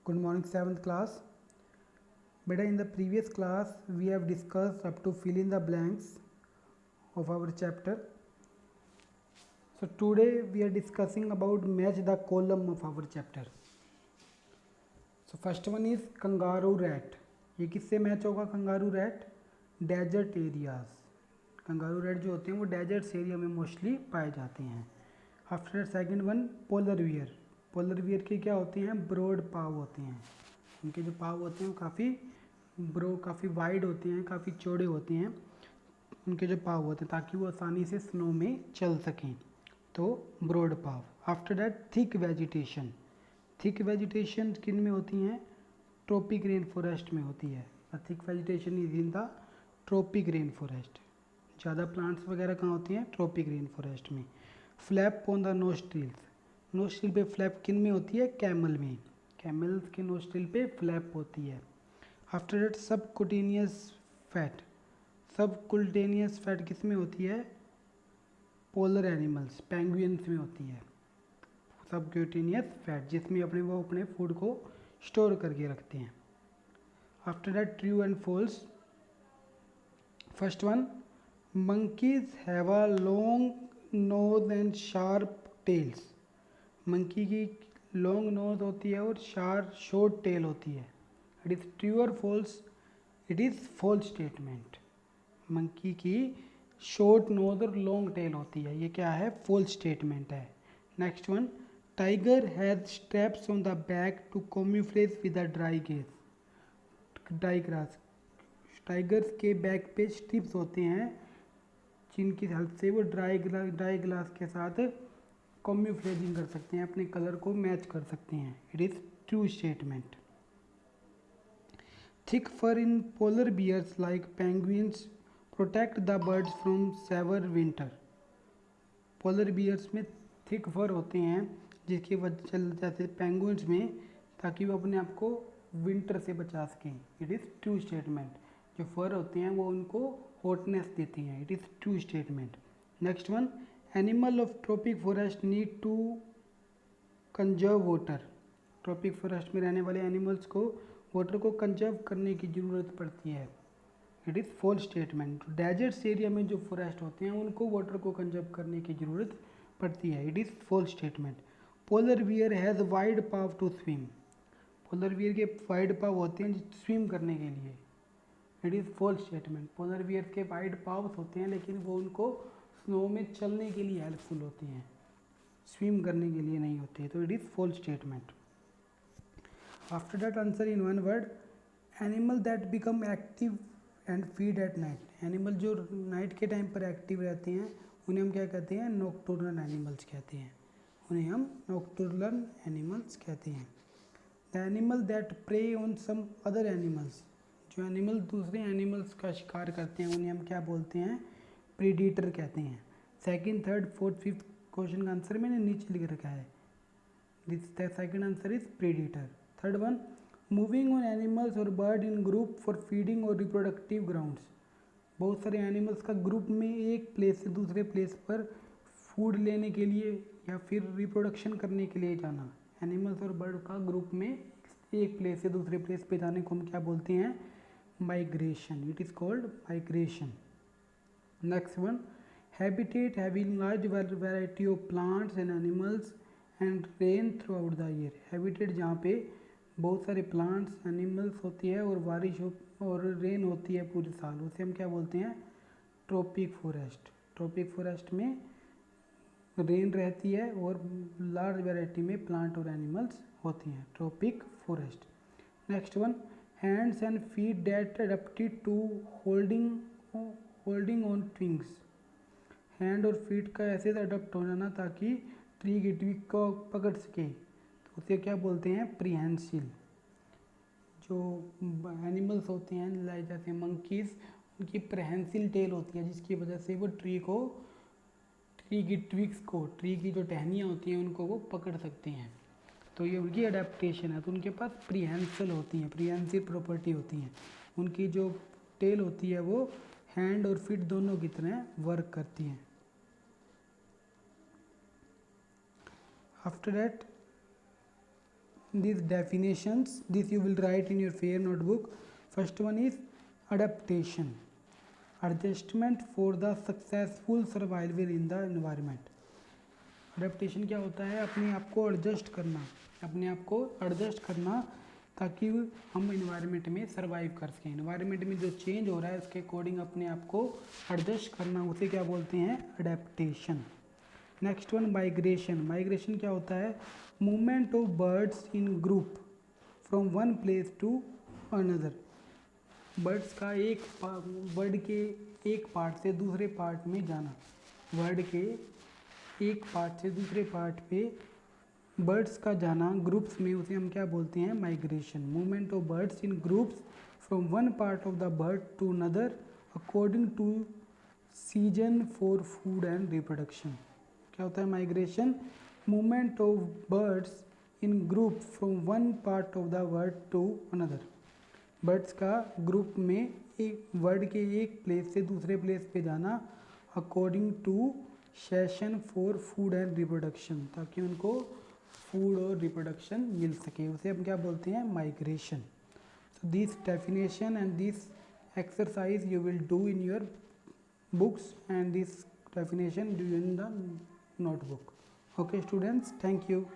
Good morning, 7th class. Beta, in the previous class, we have discussed up to fill in the blanks of our chapter. So today we are discussing about match the column of our chapter. So first one is kangaroo rat. ये किससे match होगा kangaroo rat? Desert areas. Kangaroo rat जो होते हैं वो desserts area में mostly पाए जाते हैं. After second one polar wear. Polar wear के क्या होते हैं? ब्रॉड पाव होते हैं. उनके जो पाव होते हैं वो काफ़ी वाइड होते हैं, काफ़ी चौड़े होते हैं उनके जो पाव होते हैं, ताकि वो आसानी से स्नो में चल सकें. तो broad paw. After that thick vegetation. Thick vegetation किन में होती हैं? ट्रॉपिक रेन फॉरेस्ट में होती है. Thick vegetation is in the tropic rain forest. ज़्यादा प्लांट्स वगैरह कहाँ होती हैं? ट्रॉपिक रेन फॉरेस्ट में. Flap on the nostrils. Nostril पे फ्लैप किन में होती है? कैमल में. कैमल्स के नोस्ट्रिल पे फ्लैप होती है. After that subcutaneous fat. Subcutaneous fat किस में होती है? पोलर एनिमल्स, पेंगुइन्स में होती है सबक्यूटेनियस फैट, जिसमें वो अपने फूड को स्टोर करके रखते हैं. After that true and false. First one, monkeys have a long nose and sharp tails. Monkey की लॉन्ग नोज होती है और शॉर्ट टेल होती है. इट इज़ ट्रू और false? It is false statement. Monkey की शॉर्ट नोज और long tail होती है, ये क्या है? फॉल्स स्टेटमेंट है. Next one, tiger has straps on the back to camouflage with the dry grass. Tigers के बैक पे स्ट्रिप्स होते हैं जिनकी हेल्प से वो ड्राई ग्लास के साथ कैमोफ्लेजिंग कर सकते हैं, अपने कलर को मैच कर सकते हैं. It is true statement. Thick fur in polar bears like penguins protect the birds from severe winter. Polar bears में थिक फर होते हैं जिसकी वजह चल जाते पेंगुइन्स में, ताकि वो अपने आप को विंटर से बचा सकें. It is true statement. जो फर होते हैं वो उनको हॉटनेस देती हैं. It is true statement. Next one, animal of tropic forest need to conserve water. Tropic forest में रहने वाले एनिमल्स को वाटर को कंजर्व करने की ज़रूरत पड़ती है. It is false statement. Deserts area में जो फॉरेस्ट होते हैं उनको वाटर को कंजर्व करने की ज़रूरत पड़ती है. It is false statement. Polar bear has wide paw to swim. Polar bear के वाइड पाव होते हैं स्विम करने के लिए. It is false statement. Polar bear के वाइड पाव्स होते हैं लेकिन वो उनको स्नो में चलने के लिए हेल्पफुल होती हैं, स्विम करने के लिए नहीं होते. तो it is false statement. After that answer in one word, animal that become active and feed at night. Animal जो नाइट के टाइम पर एक्टिव रहते हैं उन्हें हम क्या कहते हैं? नॉकटर्नल एनिमल्स कहते हैं. उन्हें हम नॉकटर्नल एनिमल्स कहते हैं. The animal that prey on some other animals. जो एनिमल दूसरे एनिमल्स का शिकार करते हैं उन्हें हम क्या बोलते हैं? प्रीडेटर कहते हैं. Second, third, fourth, fifth question का आंसर मैंने नीचे लिख रखा है. This the second answer is predator. Third one, moving on animals और bird in group for feeding और रिप्रोडक्टिव ग्राउंड्स. बहुत सारे एनिमल्स का ग्रुप में एक प्लेस से दूसरे प्लेस पर फूड लेने के लिए या फिर रिप्रोडक्शन करने के लिए जाना. एनिमल्स और बर्ड का ग्रुप में एक प्लेस से दूसरे प्लेस पे जाने को हम क्या बोलते हैं? Migration. It is called migration. Next one, habitat having large variety of plants and animals and rain through out the year. Habitat जहाँ पे बहुत सारे प्लांट्स एनिमल्स होती है और बारिश और रेन होती है पूरे साल, उसे हम क्या बोलते हैं? Tropic forest. ट्रॉपिक फॉरेस्ट में रेन रहती है और लार्ज वैरायटी में प्लांट और एनिमल्स होती हैं. Tropic forest. Next one, hands and feet that adapted to holding on twigs. Hand और फीट का ऐसे अडप्ट हो जाना ताकि ट्री की ट्विग को पकड़ सके, तो उसे क्या बोलते हैं? प्रीहेंसिल. जो एनिमल्स होते हैं लाइक जैसे मंकीज, उनकी प्रेहेंसिल टेल होती है जिसकी वजह से वो ट्री की ट्विग्स को, ट्री की जो टहनियाँ होती हैं उनको वो पकड़ सकते हैं. तो ये उनकी अडेप्टेशन है. तो उनके पास प्रीहेंसिल होती हैं, प्रीहेंसिल प्रॉपर्टी होती हैं. उनकी जो टेल होती है वो हैंड और फीट दोनों की तरह वर्क करती हैं. After that these definitions. This you will write in your fair notebook. First one is adaptation, adjustment for the successful survival in the environment. Adaptation क्या होता है? अपने आप को एडजस्ट करना, अपने आप को एडजस्ट करना ताकि हम इन्वायरमेंट में सर्वाइव कर सकें। इन्वायरमेंट में जो चेंज हो रहा है उसके अकॉर्डिंग अपने आप को एडजस्ट करना, उसे क्या बोलते हैं? Adaptation. Next one migration. Migration क्या होता है? Movement of birds in group from one place to another. Birds का बर्ड के एक पार्ट से दूसरे पार्ट में जाना, बर्ड के एक पार्ट से दूसरे पार्ट पे बर्ड्स का जाना ग्रुप्स में, उसे हम क्या बोलते हैं? Migration. Movement of birds in groups from one part of the bird to another according to season for food and reproduction. क्या होता है migration? Movement of birds in group from one part of the bird to another. Birds का group में एक bird के एक place से दूसरे प्लेस पे जाना according to session for food and reproduction, ताकि उनको फूड और रिप्रोडक्शन मिल सके, उसे हम क्या बोलते हैं? Migration. So this definition and this exercise you will do in your books, and this definition do in the notebook. Okay students, thank you.